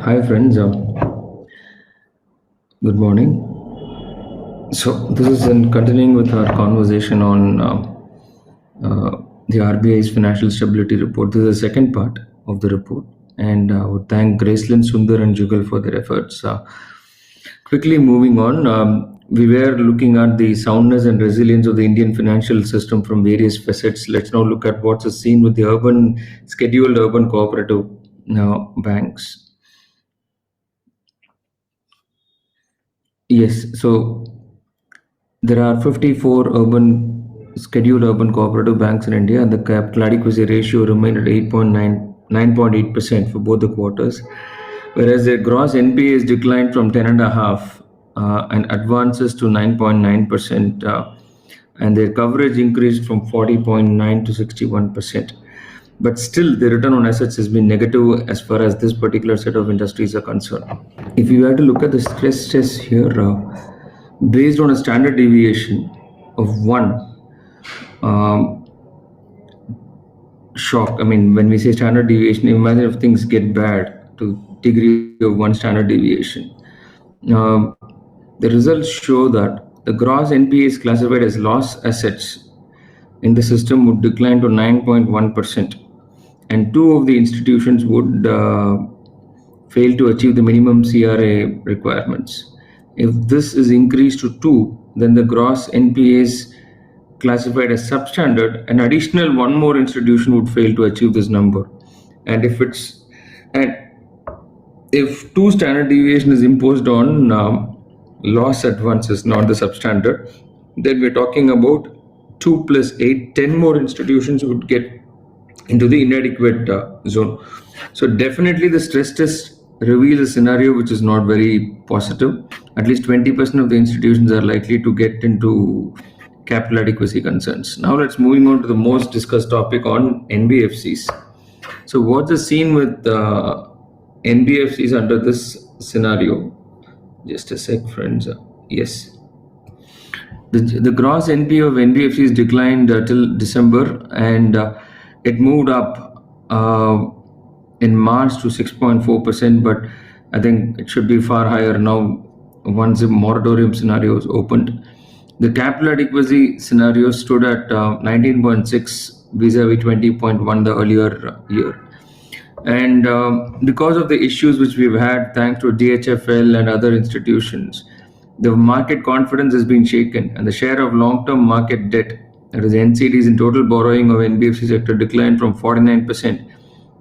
Hi friends, good morning. So this is in continuing with our conversation on the RBI's financial stability report. This is the second part of the report, and I would thank Gracelyn, Sundar, and Jugal for their efforts. Quickly moving on, we were looking at the soundness and resilience of the Indian financial system from various facets. Let's now look at what's seen with the scheduled urban cooperative banks. Yes, so there are 54 scheduled urban cooperative banks in India, and the capital adequacy ratio remained at 9.8% for both the quarters, whereas the gross NPA has declined from 10.5 and advances to 9.9%, and their coverage increased from 40.9 to 61%. But still, the return on assets has been negative as far as this particular set of industries are concerned. If you were to look at the stress test here, based on a standard deviation of 1, um, shock. I mean, when we say standard deviation, imagine if things get bad to degree of 1 standard deviation. The results show that the gross NPA is classified as loss assets in the system would decline to 9.1%, and 2 of the institutions would fail to achieve the minimum CRA requirements. If this is increased to 2, then the gross NPA is classified as substandard. An additional 1 more institution would fail to achieve this number. And if 2 standard deviation is imposed on loss advances, not the substandard, then we're talking about 2 plus 8, 10 more institutions would get into the inadequate zone. So definitely the stress test reveals a scenario which is not very positive. At least 20% of the institutions are likely to get into capital adequacy concerns. Now let's moving on to the most discussed topic on NBFCs. So what's the scene with NBFCs under this scenario? Just a sec, friends. Yes. The gross NPA of NBFCs declined till December, and it moved up in March to 6.4%, but I think it should be far higher now once the moratorium scenario is opened. The capital adequacy scenario stood at 19.6 vis-a-vis 20.1 the earlier year. And because of the issues which we've had thanks to DHFL and other institutions, the market confidence has been shaken, and the share of long-term market debt, that is NCDs in total borrowing of NBFC sector, declined from 49%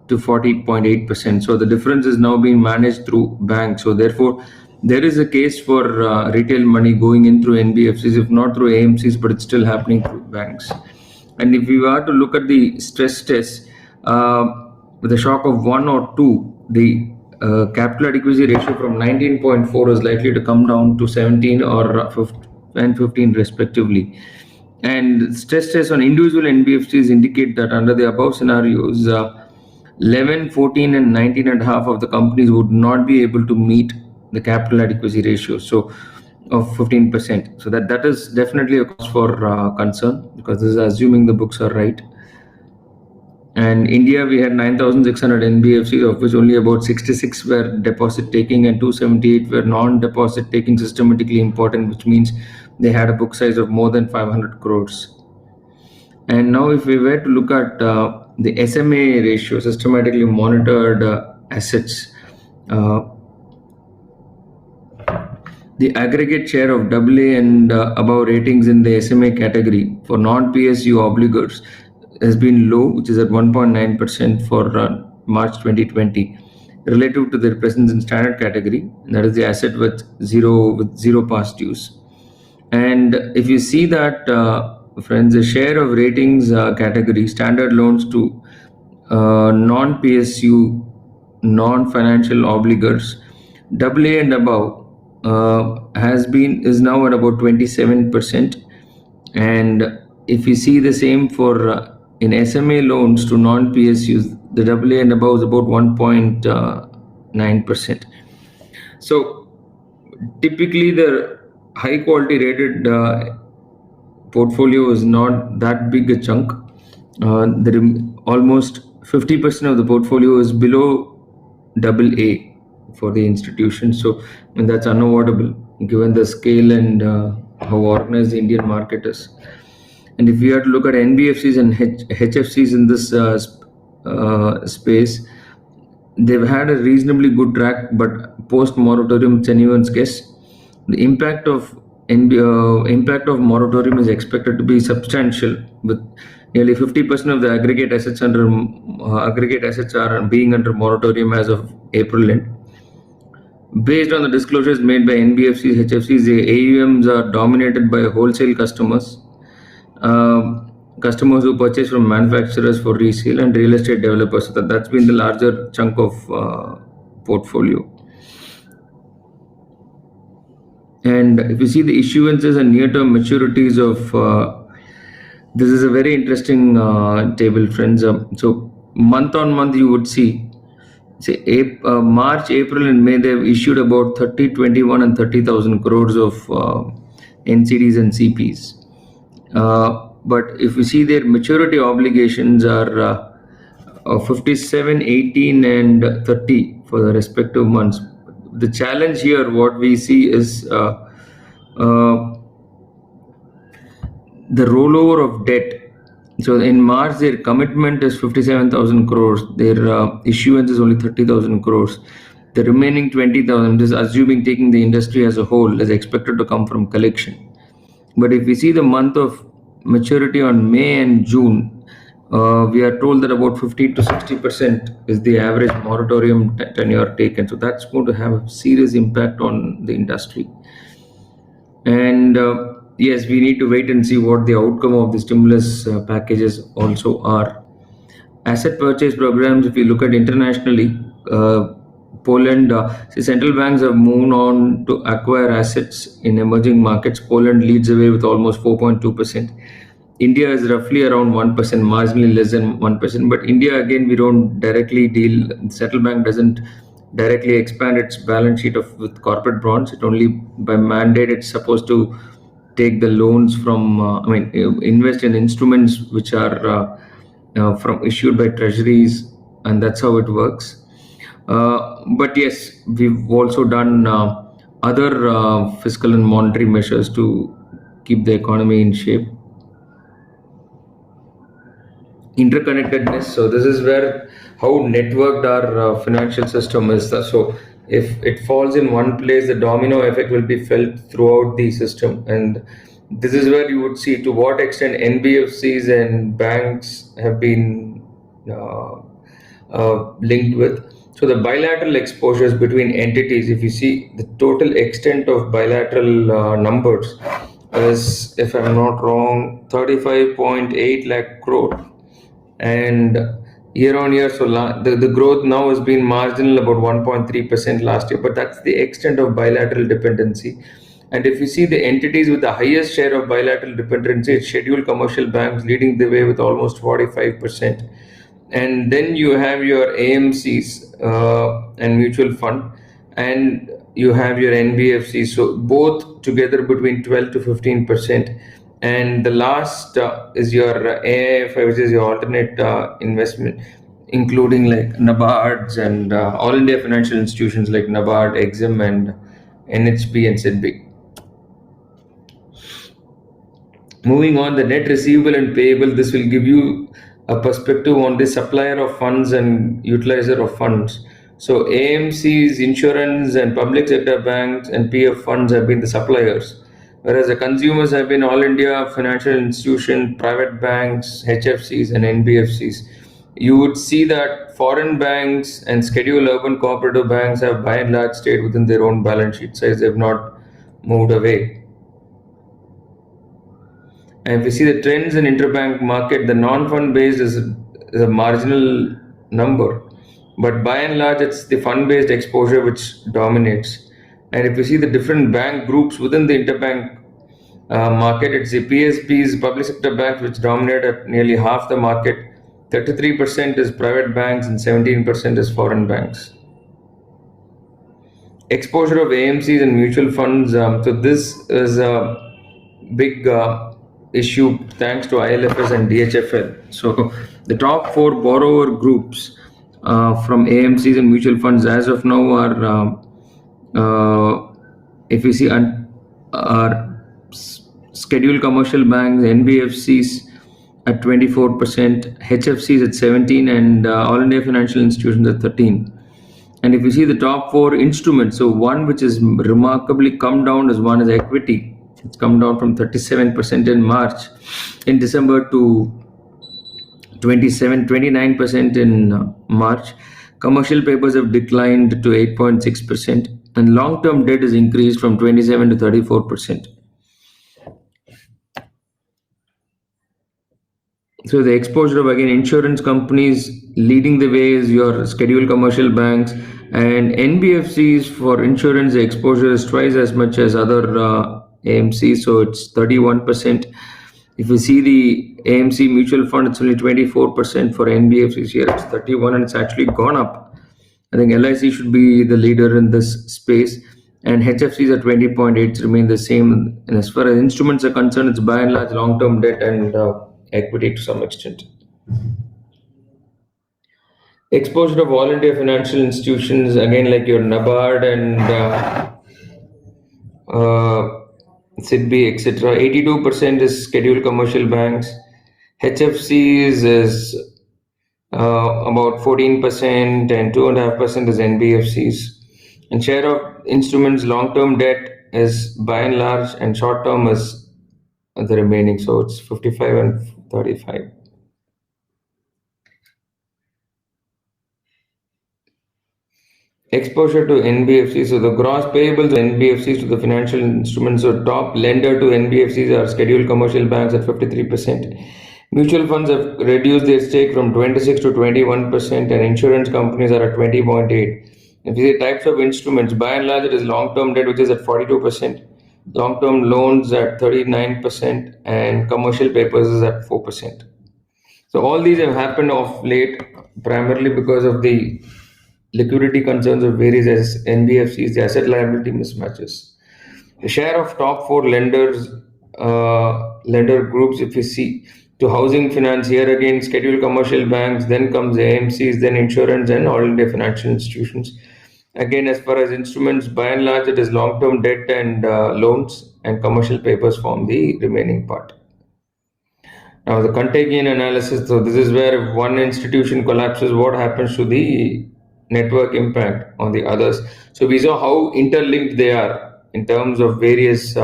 to 40.8%. So the difference is now being managed through banks. So therefore, there is a case for retail money going in through NBFCs, if not through AMCs, but it's still happening through banks. And if we were to look at the stress test, with a shock of 1 or 2, the capital adequacy ratio from 19.4 is likely to come down to 17 or 15 respectively. And stress tests on individual NBFCs indicate that under the above scenarios, 11, 14 and 19.5 of the companies would not be able to meet the capital adequacy ratio of 15%. So that is definitely a cause for concern, because this is assuming the books are right. And India, we had 9,600 NBFCs, of which only about 66 were deposit taking and 278 were non-deposit taking, systematically important, which means they had a book size of more than 500 crores. And now if we were to look at the SMA ratio, systematically monitored assets, the aggregate share of AA and above ratings in the SMA category for non-PSU obligors has been low, which is at 1.9% for March 2020, relative to their presence in standard category, and that is the asset with zero past dues. And if you see that, friends, the share of ratings category, standard loans to non-PSU, non-financial obligors, AA and above, is now at about 27%. And if you see the same for in SMA loans to non-PSUs, the AA and above is about 1.9%. So typically the high quality rated portfolio is not that big a chunk. Almost 50% of the portfolio is below AA. for the institution. So, and that's unavoidable given the scale and how organized the Indian market is. And if we have to look at NBFCs and HFCs in this space, they've had a reasonably good track, but post moratorium, it's anyone's guess. The impact of moratorium is expected to be substantial, with nearly 50% of the aggregate assets are being under moratorium as of April end. Based on the disclosures made by NBFCs, HFCs, the AUMs are dominated by wholesale customers, customers who purchase from manufacturers for resale, and real estate developers. So that's been the larger chunk of portfolio. And if you see the issuances and near-term maturities of this is a very interesting table, friends. So month on month, you would see, say, March, April, and May, they've issued about 30, 21, and 30,000 crores of NCDs and CPs. But if you see their maturity obligations are 57, 18, and 30 for the respective months. The challenge here, what we see is the rollover of debt. So in March, their commitment is 57,000 crores. Their issuance is only 30,000 crores. The remaining 20,000, just assuming taking the industry as a whole, is expected to come from collection. But if we see the month of maturity on May and June, we are told that about 50 to 60% is the average moratorium tenure taken. So that's going to have a serious impact on the industry. And yes, we need to wait and see what the outcome of the stimulus packages also are. Asset purchase programs, if you look at internationally, Poland, central banks have moved on to acquire assets in emerging markets. Poland leads the way with almost 4.2%. India is roughly around 1%, marginally less than 1%. But India, again, we don't directly deal, the central bank doesn't directly expand its balance sheet with corporate bonds. It only by mandate, it's supposed to take the loans from, invest in instruments which are from issued by treasuries, and that's how it works. But yes, we've also done other fiscal and monetary measures to keep the economy in shape. Interconnectedness. So this is where how networked our financial system is. So if it falls in one place, the domino effect will be felt throughout the system. And this is where you would see to what extent NBFCs and banks have been linked with. So the bilateral exposures between entities, if you see the total extent of bilateral numbers is, if I'm not wrong, 35.8 lakh crore. And year on year, so the growth now has been marginal, about 1.3% last year, but that's the extent of bilateral dependency. And if you see the entities with the highest share of bilateral dependency, it's scheduled commercial banks leading the way with almost 45%. And then you have your AMCs and mutual fund, and you have your NBFCs. So both together between 12 to 15%. And the last is your AIF, which is your alternate investment, including like NABARDs and All India financial institutions like NABARD, EXIM, and NHB and SIDBI. Moving on, the net receivable and payable, this will give you a perspective on the supplier of funds and utilizer of funds. So AMCs, insurance, and public sector banks and PF funds have been the suppliers, whereas the consumers have been all India financial institution, private banks, HFCs, and NBFCs. You would see that foreign banks and scheduled urban cooperative banks have by and large stayed within their own balance sheet size. They've not moved away. And if you see the trends in interbank market, the non-fund based is a marginal number, but by and large, it's the fund-based exposure which dominates. And if you see the different bank groups within the interbank market, it's the PSBs, public sector banks, which dominate at nearly half the market. 33% is private banks and 17% is foreign banks. Exposure of AMCs and mutual funds. So this is a big issue thanks to ILFS and DHFL. So the top four borrower groups from AMCs and mutual funds as of now are, if you see, are scheduled commercial banks, NBFCs at 24%, HFCs at 17%, and All India Financial Institutions at 13%. And if you see the top four instruments, so one which is remarkably come down is one is equity. It's come down from 37% in December to 29% in March. Commercial papers have declined to 8.6%, and long-term debt has increased from 27 to 34%. So the exposure of, again, insurance companies, leading the way is your scheduled commercial banks, and NBFCs. For insurance, the exposure is twice as much as other AMCs, so it's 31%. If you see the AMC mutual fund, it's only 24%. For NBFCs here, it's 31%, and it's actually gone up. I think LIC should be the leader in this space, and HFCs at 20.8 remain the same. And as far as instruments are concerned, it's by and large long-term debt and equity to some extent. Exposure of All India Financial Institutions, again, like your NABARD and SIDBI, etc. 82% is scheduled commercial banks. HFCs is about 14%, and 2.5% is NBFCs. And share of instruments, long-term debt is by and large, and short-term is the remaining. So it's 55 and 35. Exposure to NBFCs. So the gross payables of NBFCs to the financial instruments. So top lender to NBFCs are scheduled commercial banks at 53%. Mutual funds have reduced their stake from 26 to 21%, and insurance companies are at 20.8%. If you see types of instruments, by and large, it is long-term debt, which is at 42%, long-term loans at 39%, and commercial papers is at 4%. So all these have happened of late, primarily because of the liquidity concerns of various NBFCs, the asset liability mismatches. The share of top four lenders, lender groups, if you see, to housing finance, here again, scheduled commercial banks, then comes AMCs, then insurance, and All India Financial Institutions. Again, as far as instruments, by and large, it is long-term debt and loans, and commercial papers form the remaining part. Now, the contagion analysis. So this is where if one institution collapses, what happens to the network impact on the others. So we saw how interlinked they are in terms of various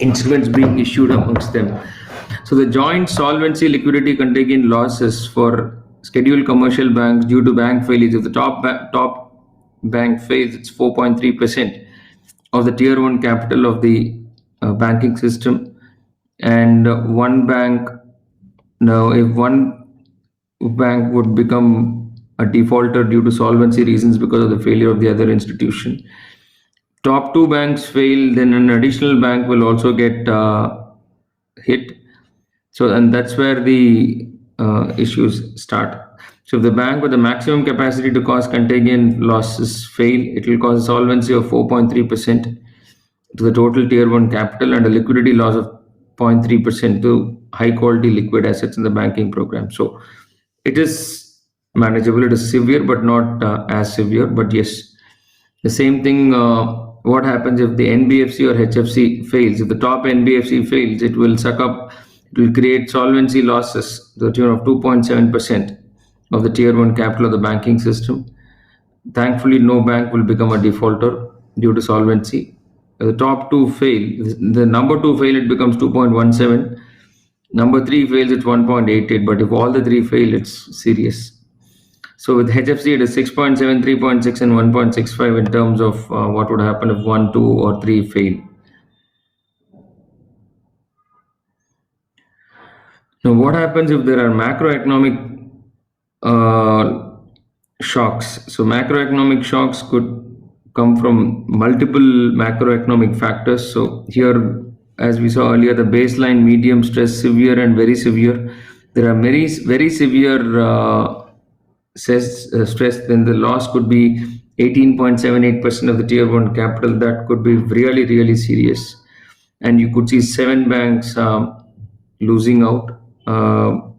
instruments being issued amongst them. So the joint solvency liquidity contagion losses for scheduled commercial banks due to bank failures. If the top bank fails, it's 4.3% of the tier 1 capital of the banking system. And one bank, now if one bank would become a defaulter due to solvency reasons because of the failure of the other institution, top two banks fail, then an additional bank will also get hit. So, and that's where the issues start. So if the bank with the maximum capacity to cause contagion losses fail, it will cause a solvency of 4.3% to the total tier 1 capital and a liquidity loss of 0.3% to high quality liquid assets in the banking program. So it is manageable. It is severe, but not as severe. But yes, the same thing. What happens if the NBFC or HFC fails? If the top NBFC fails, it will suck up. It will create solvency losses to the tune of 2.7% of the tier 1 capital of the banking system. Thankfully, no bank will become a defaulter due to solvency. The top two fail, the number 2 fail, it becomes 2.17. Number 3 fails, it's 1.88. But if all the 3 fail, it's serious. So with HFC, it is 6.7, 3.6, and 1.65 in terms of what would happen if 1, 2, or 3 fail. Now, what happens if there are macroeconomic shocks? So macroeconomic shocks could come from multiple macroeconomic factors. So here, as we saw earlier, the baseline, medium stress, severe, and very severe. There are very severe stress. Then the loss could be 18.78% of the tier 1 capital. That could be really serious, and you could see 7 banks losing out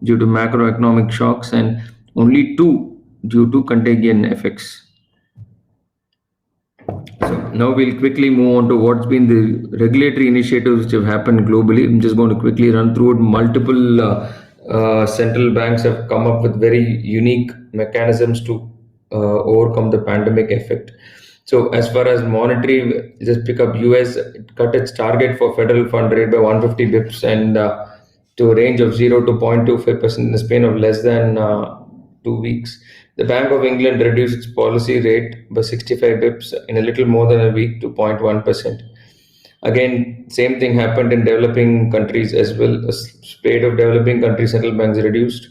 due to macroeconomic shocks, and only 2 due to contagion effects. So now we'll quickly move on to what's been the regulatory initiatives which have happened globally. I'm just going to quickly run through it. Multiple central banks have come up with very unique mechanisms to overcome the pandemic effect. So as far as monetary, just pick up US, it cut its target for federal fund rate by 150 bips and to a range of 0 to 0.25% in the span of less than 2 weeks. The Bank of England reduced its policy rate by 65 bips in a little more than a week to 0.1%. Again, same thing happened in developing countries as well. A spate of developing countries central banks reduced.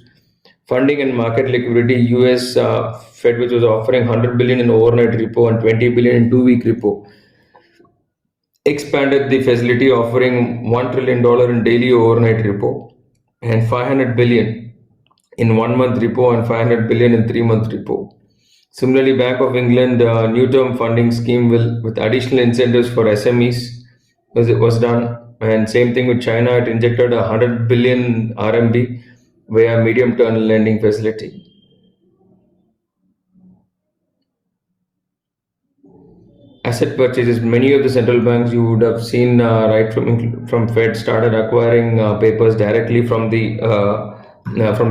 Funding and market liquidity, US Fed, which was offering 100 billion in overnight repo and 20 billion in 2-week repo, expanded the facility offering $1 trillion in daily overnight repo and 500 billion in 1-month repo and 500 billion in 3-month repo. Similarly, Bank of England new term funding scheme will with additional incentives for SMEs was done, and same thing with China. It injected 100 billion RMB via medium term lending facility. Asset purchases. Many of the central banks you would have seen right from Fed started acquiring papers directly from the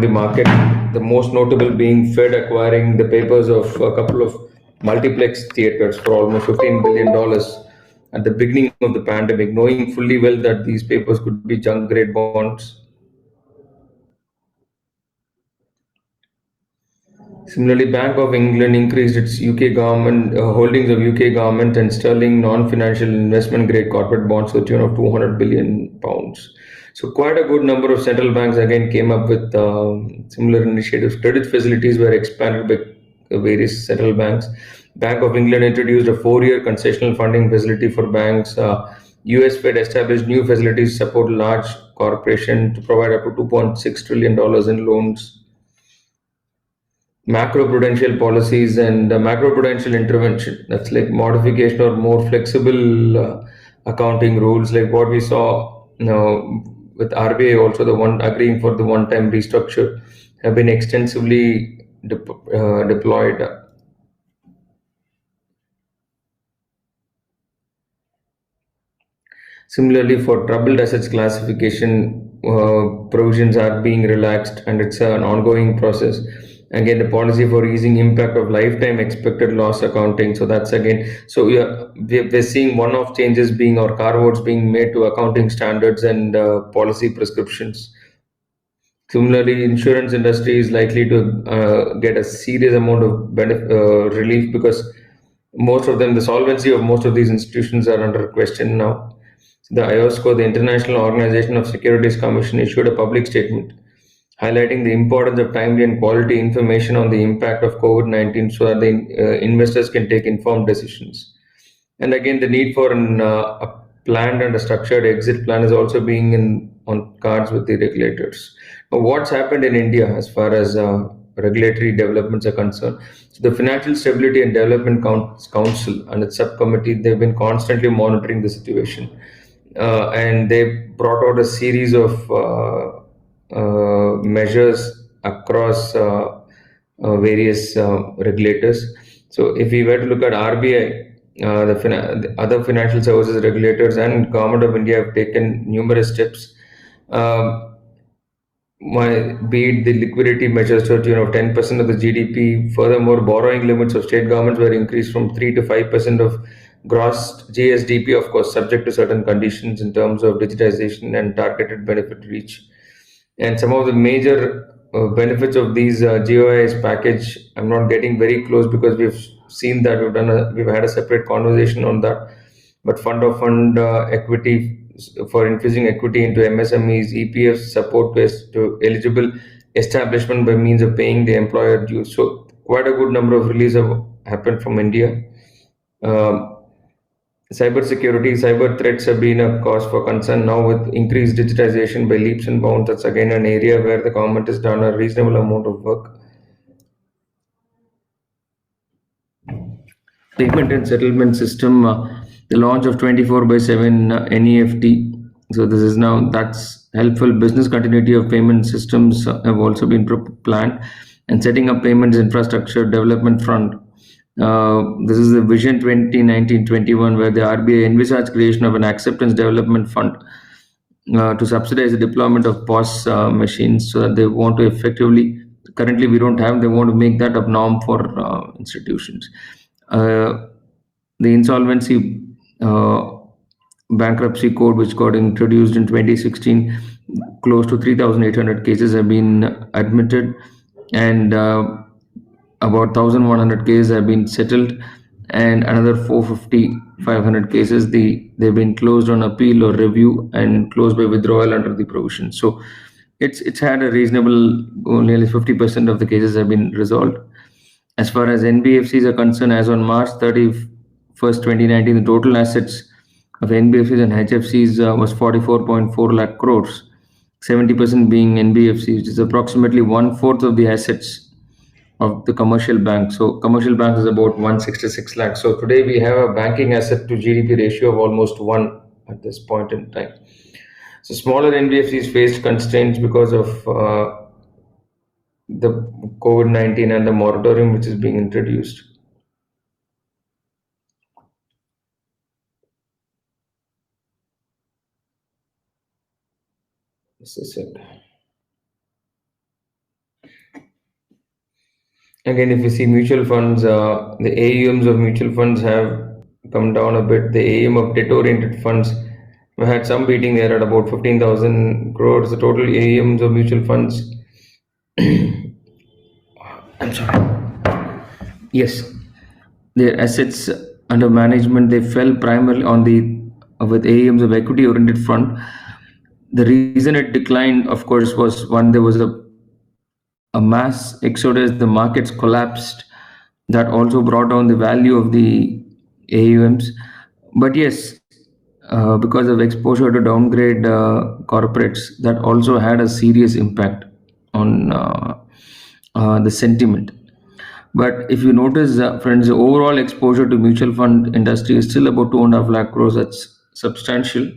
market. The most notable being Fed acquiring the papers of a couple of multiplex theaters for almost $15 billion at the beginning of the pandemic, knowing fully well that these papers could be junk grade bonds. Similarly, Bank of England increased its UK government holdings of UK government and sterling non-financial investment grade corporate bonds to the tune of 200 billion pounds. So quite a good number of central banks again came up with similar initiatives. Credit facilities were expanded by various central banks. Bank of England introduced a 4-year concessional funding facility for banks. US Fed established new facilities to support large corporations to provide up to $2.6 trillion in loans. Macroprudential policies and macroprudential intervention, that's like modification or more flexible accounting rules, like what we saw with RBI also, the one agreeing for the one-time restructure, have been extensively deployed. Similarly, for troubled assets classification, provisions are being relaxed, and it's an ongoing process. Again, the policy for easing impact of lifetime expected loss accounting. So that's again, so we're seeing one-off changes being or carve-outs being made to accounting standards and policy prescriptions. Similarly, insurance industry is likely to get a serious amount of relief because most of them, the solvency of most of these institutions are under question now. The IOSCO, the International Organization of Securities Commission, issued a public statement highlighting the importance of timely and quality information on the impact of COVID-19 so that the investors can take informed decisions. And again, the need for a planned and a structured exit plan is also being on cards with the regulators. But what's happened in India as far as regulatory developments are concerned? So the Financial Stability and Development Council and its subcommittee, they've been constantly monitoring the situation. And they brought out a series of measures across various regulators. So if we were to look at RBI, the other financial services regulators and Government of India have taken numerous steps. Be it the liquidity measures to 10% of the GDP. Furthermore, borrowing limits of state governments were increased from 3 to 5% of gross GSDP, of course, subject to certain conditions in terms of digitization and targeted benefit reach. And some of the major benefits of these GOIS package, I'm not getting very close because we've seen that we've had a separate conversation on that. But fund of fund equity for infusing equity into MSMEs, EPF support based to eligible establishment by means of paying the employer dues. So quite a good number of releases have happened from India. Cybersecurity, cyber threats have been a cause for concern now with increased digitization by leaps and bounds. That's again an area where the government has done a reasonable amount of work. Payment and settlement system, the launch of 24/7 NEFT. So this is now, that's helpful. Business continuity of payment systems have also been planned. and setting up payments infrastructure development front. This is the Vision 2019-21, where the RBI envisaged creation of an acceptance development fund to subsidize the deployment of POS machines, so that they want to effectively. Currently, we don't have. They want to make that a norm for institutions. The insolvency bankruptcy code, which got introduced in 2016, close to 3,800 cases have been admitted, and about 1,100 cases have been settled, and another 500 cases they've been closed on appeal or review and closed by withdrawal under the provision. So it's had a reasonable, nearly 50% of the cases have been resolved. As far as NBFCs are concerned, as on March 31st, 2019, the total assets of NBFCs and HFCs was 44.4 lakh crores, 70% being NBFCs, which is approximately 1/4 of the assets of the commercial bank. So commercial bank is about 166 lakhs. So today we have a banking asset to GDP ratio of almost 1 at this point in time. So smaller NBFCs faced constraints because of the COVID-19 and the moratorium which is being introduced. This is it. Again, if you see mutual funds, the AUMs of mutual funds have come down a bit. The AUM of debt-oriented funds, we had some beating there at about 15,000 crores. The total AUMs of mutual funds, I'm sorry. Yes, their assets under management, they fell primarily with AUMs of equity-oriented fund. The reason it declined, of course, was one, there was a mass exodus, the markets collapsed. That also brought down the value of the AUMs. But yes, because of exposure to downgrade corporates, that also had a serious impact on the sentiment. But if you notice, friends, the overall exposure to mutual fund industry is still about 2.5 lakh crores. That's substantial.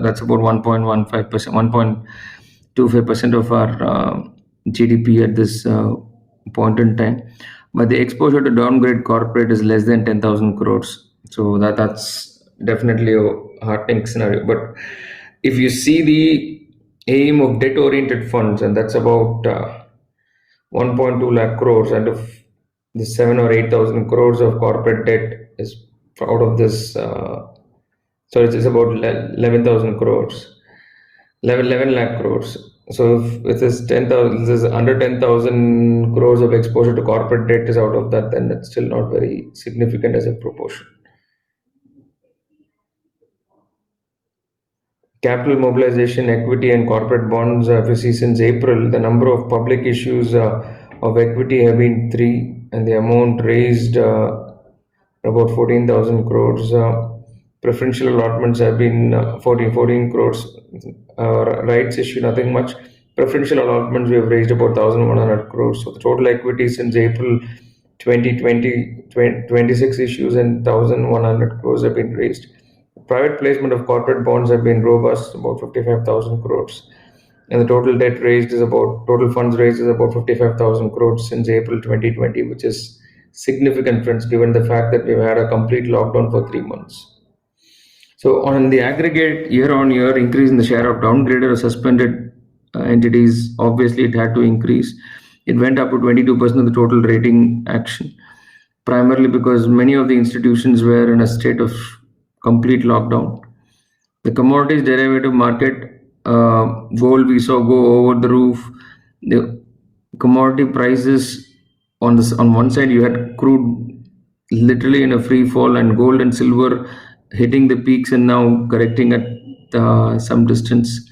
That's about 1.15%, 1.25% of our GDP at this point in time. But the exposure to downgrade corporate is less than 10,000 crores. So that's definitely a heartening scenario. But if you see the aim of debt-oriented funds, and that's about 1.2 lakh crores, and if the 7 or 8,000 crores of corporate debt is out of this, so it's about 11,000 crores, 11 lakh crores. So if it is 10,000, this is under 10,000 crores of exposure to corporate debt is out of that, then it's still not very significant as a proportion. Capital mobilization, equity and corporate bonds, if you see since April, the number of public issues of equity have been 3, and the amount raised about 14,000 crores. Preferential allotments have been 14 crores. Rights issue, nothing much. Preferential allotments, we have raised about 1,100 crores. So the total equity since April 2020, 26 issues and 1,100 crores have been raised. Private placement of corporate bonds have been robust, about 55,000 crores. And the total funds raised is about 55,000 crores since April 2020, which is significant, friends, given the fact that we've had a complete lockdown for 3 months. So on the aggregate, year-on-year increase in the share of downgraded or suspended entities, obviously it had to increase. It went up to 22% of the total rating action, primarily because many of the institutions were in a state of complete lockdown. The commodities derivative market, gold we saw go over the roof. The commodity prices, on one side you had crude literally in a free fall, and gold and silver hitting the peaks and now correcting at some distance.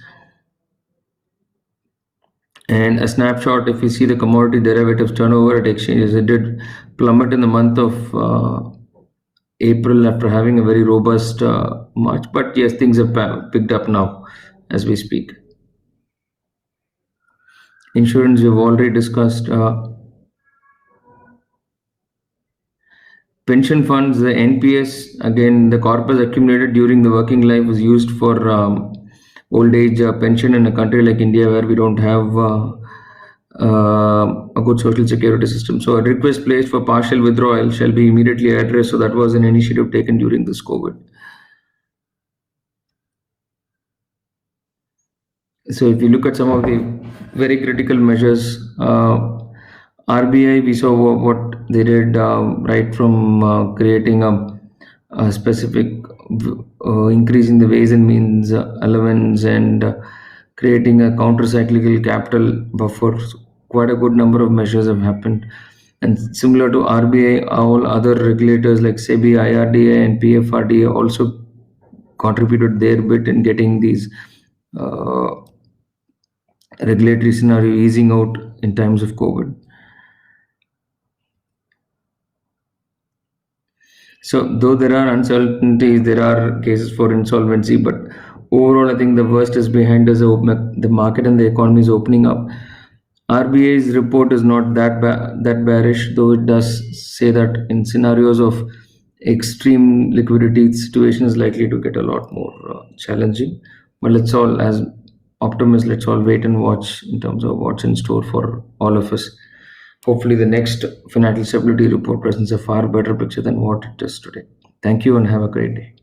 And a snapshot, if you see the commodity derivatives turnover at exchanges, it did plummet in the month of April after having a very robust March. But yes, things have picked up now as we speak. Insurance, we've already discussed. Pension funds, the NPS, again, the corpus accumulated during the working life was used for old age pension in a country like India, where we don't have a good social security system. So a request placed for partial withdrawal shall be immediately addressed. So that was an initiative taken during this COVID. So if you look at some of the very critical measures, RBI, we saw what they did, right from creating a specific increasing the ways and means allowance and creating a counter-cyclical capital buffer. Quite a good number of measures have happened. And similar to RBI, all other regulators like SEBI, IRDA, and PFRDA also contributed their bit in getting these uh, regulatory scenario easing out in times of COVID. So, though there are uncertainties, there are cases for insolvency, but overall, I think the worst is behind us. The market and the economy is opening up. RBI's report is not that bearish, though it does say that in scenarios of extreme liquidity, the situation is likely to get a lot more challenging. But let's all, as optimists, let's all wait and watch in terms of what's in store for all of us. Hopefully, the next financial stability report presents a far better picture than what it is today. Thank you and have a great day.